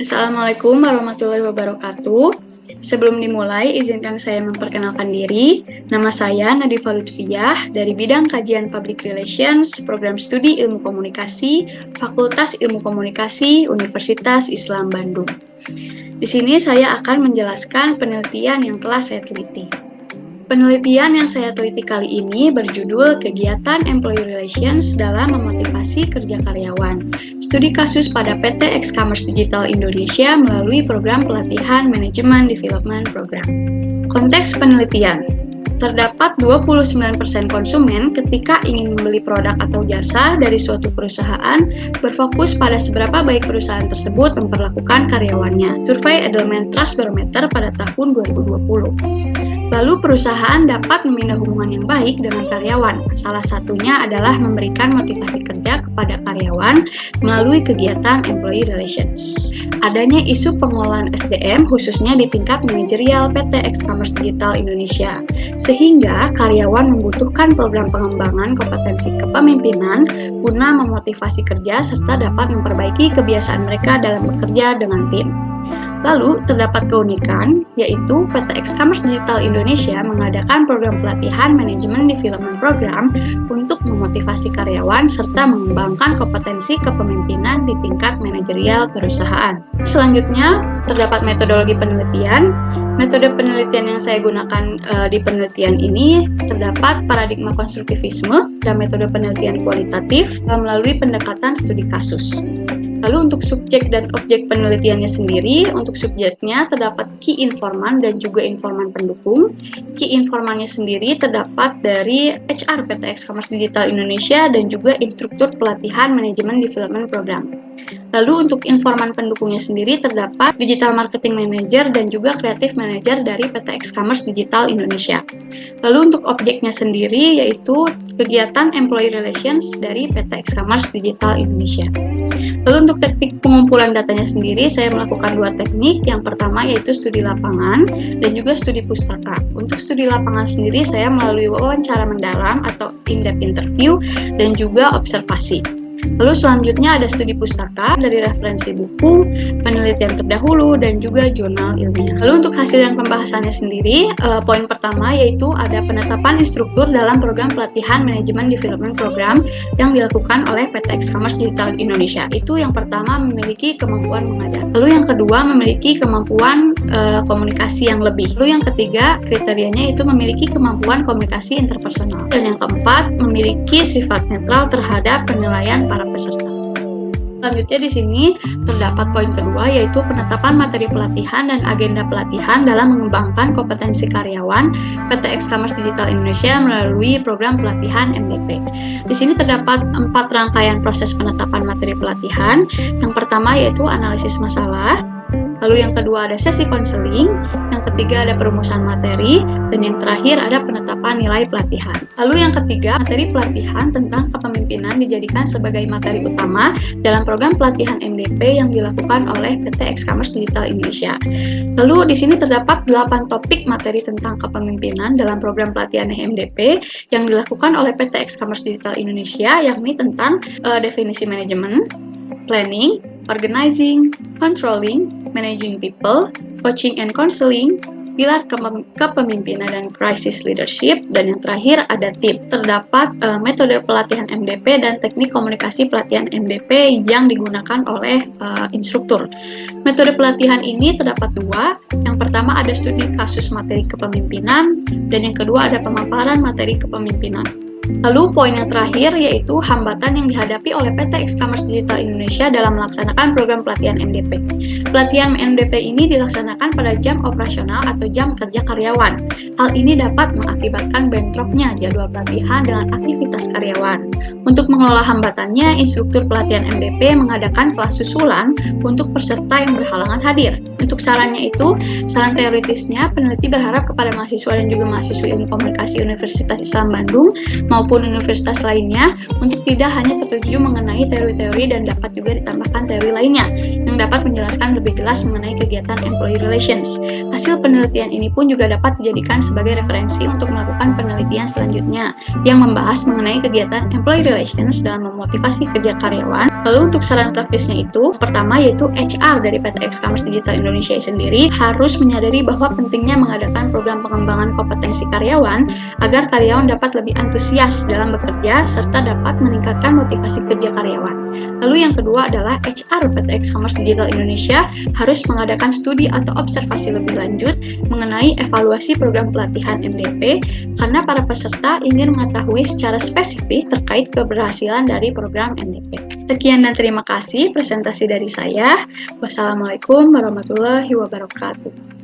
Assalamualaikum warahmatullahi wabarakatuh. Sebelum dimulai, izinkan saya memperkenalkan diri. Nama saya Nadifa Lutfiyah dari bidang kajian Public Relations, Program Studi Ilmu Komunikasi, Fakultas Ilmu Komunikasi, Universitas Islam Bandung. Di sini saya akan menjelaskan penelitian yang telah saya teliti. Penelitian yang saya teliti kali ini berjudul Kegiatan Employee Relations dalam Memotivasi Kerja Karyawan. Studi kasus pada PT X-Commerce Digital Indonesia melalui program pelatihan Manajemen Development Program. Konteks penelitian. Terdapat 29% konsumen ketika ingin membeli produk atau jasa dari suatu perusahaan berfokus pada seberapa baik perusahaan tersebut memperlakukan karyawannya. Survei Edelman Trust Barometer pada tahun 2020. Lalu perusahaan dapat membina hubungan yang baik dengan karyawan. Salah satunya adalah memberikan motivasi kerja kepada karyawan melalui kegiatan employee relations. Adanya isu pengelolaan SDM khususnya di tingkat manajerial PT X-Commerce Digital Indonesia, sehingga karyawan membutuhkan program pengembangan kompetensi kepemimpinan guna memotivasi kerja serta dapat memperbaiki kebiasaan mereka dalam bekerja dengan tim. Lalu, terdapat keunikan, yaitu PT X-Commerce Digital Indonesia mengadakan program pelatihan Manajemen Development Program untuk memotivasi karyawan serta mengembangkan kompetensi kepemimpinan di tingkat manajerial perusahaan. Selanjutnya, terdapat metodologi penelitian. Metode penelitian yang saya gunakan di penelitian ini terdapat paradigma konstruktivisme dan metode penelitian kualitatif melalui pendekatan studi kasus. Lalu untuk subjek dan objek penelitiannya sendiri, untuk subjeknya terdapat key informan dan juga informan pendukung. Key informannya sendiri terdapat dari HR PT X-Commerce Digital Indonesia dan juga instruktur pelatihan Manajemen Development Program. Lalu untuk informan pendukungnya sendiri terdapat Digital Marketing Manager dan juga Creative Manager dari PT X-Commerce Digital Indonesia. Lalu untuk objeknya sendiri yaitu kegiatan Employee Relations dari PT X-Commerce Digital Indonesia. Lalu untuk teknik pengumpulan datanya sendiri, saya melakukan dua teknik. Yang pertama yaitu studi lapangan dan juga studi pustaka. Untuk studi lapangan sendiri, saya melalui wawancara mendalam atau in-depth interview dan juga observasi. Lalu selanjutnya ada studi pustaka dari referensi buku, penelitian terdahulu, dan juga jurnal ilmiah. Lalu untuk hasil dan pembahasannya sendiri, poin pertama yaitu ada penetapan instruktur dalam program pelatihan Manajemen Development Program yang dilakukan oleh PT X-Commerce Digital Indonesia. Itu yang pertama memiliki kemampuan mengajar. Lalu yang kedua memiliki kemampuan komunikasi yang lebih. Lalu yang ketiga kriterianya itu memiliki kemampuan komunikasi interpersonal. Dan yang keempat memiliki sifat netral terhadap penilaian para peserta. Selanjutnya di sini terdapat poin kedua yaitu penetapan materi pelatihan dan agenda pelatihan dalam mengembangkan kompetensi karyawan PT X-Commerce Digital Indonesia melalui program pelatihan MDP. Di sini terdapat 4 rangkaian proses penetapan materi pelatihan. Yang pertama yaitu analisis masalah. Lalu yang kedua ada sesi konseling, yang ketiga ada perumusan materi, dan yang terakhir ada penetapan nilai pelatihan. Lalu yang ketiga, materi pelatihan tentang kepemimpinan dijadikan sebagai materi utama dalam program pelatihan MDP yang dilakukan oleh PT X-Commerce Digital Indonesia. Lalu di sini terdapat 8 topik materi tentang kepemimpinan dalam program pelatihan MDP yang dilakukan oleh PT X-Commerce Digital Indonesia, yakni tentang definisi manajemen, planning, organizing, controlling, managing people, coaching and counseling, pilar kepemimpinan dan crisis leadership, dan yang terakhir ada tip. Terdapat metode pelatihan MDP dan teknik komunikasi pelatihan MDP yang digunakan oleh instruktur. Metode pelatihan ini terdapat 2. Yang pertama ada studi kasus materi kepemimpinan, dan yang kedua ada pemaparan materi kepemimpinan. Lalu poin yang terakhir yaitu hambatan yang dihadapi oleh PT X-Commerce Digital Indonesia dalam melaksanakan program pelatihan MDP. Pelatihan MDP ini dilaksanakan pada jam operasional atau jam kerja karyawan. Hal ini dapat mengakibatkan bentroknya jadwal pelatihan dengan aktivitas karyawan. Untuk mengelola hambatannya, instruktur pelatihan MDP mengadakan kelas susulan untuk peserta yang berhalangan hadir. Untuk sarannya itu, saran teoritisnya peneliti berharap kepada mahasiswa dan juga mahasiswa ilmu komunikasi Universitas Islam Bandung maupun universitas lainnya untuk tidak hanya tertuju mengenai teori-teori dan dapat juga ditambahkan teori lainnya yang dapat menjelaskan lebih jelas mengenai kegiatan employee relations. Hasil penelitian ini pun juga dapat dijadikan sebagai referensi untuk melakukan penelitian selanjutnya yang membahas mengenai kegiatan employee relations dalam memotivasi kerja karyawan Lalu untuk saran praktisnya itu, pertama yaitu HR dari PT X-Commerce Digital Indonesia sendiri harus menyadari bahwa pentingnya mengadakan program pengembangan kompetensi karyawan agar karyawan dapat lebih antusias dalam bekerja serta dapat meningkatkan motivasi kerja karyawan. Lalu yang kedua adalah HR PT X-Commerce Digital Indonesia harus mengadakan studi atau observasi lebih lanjut mengenai evaluasi program pelatihan MDP karena para peserta ingin mengetahui secara spesifik terkait keberhasilan dari program MDP. Sekian dan terima kasih presentasi dari saya. Wassalamualaikum warahmatullahi wabarakatuh.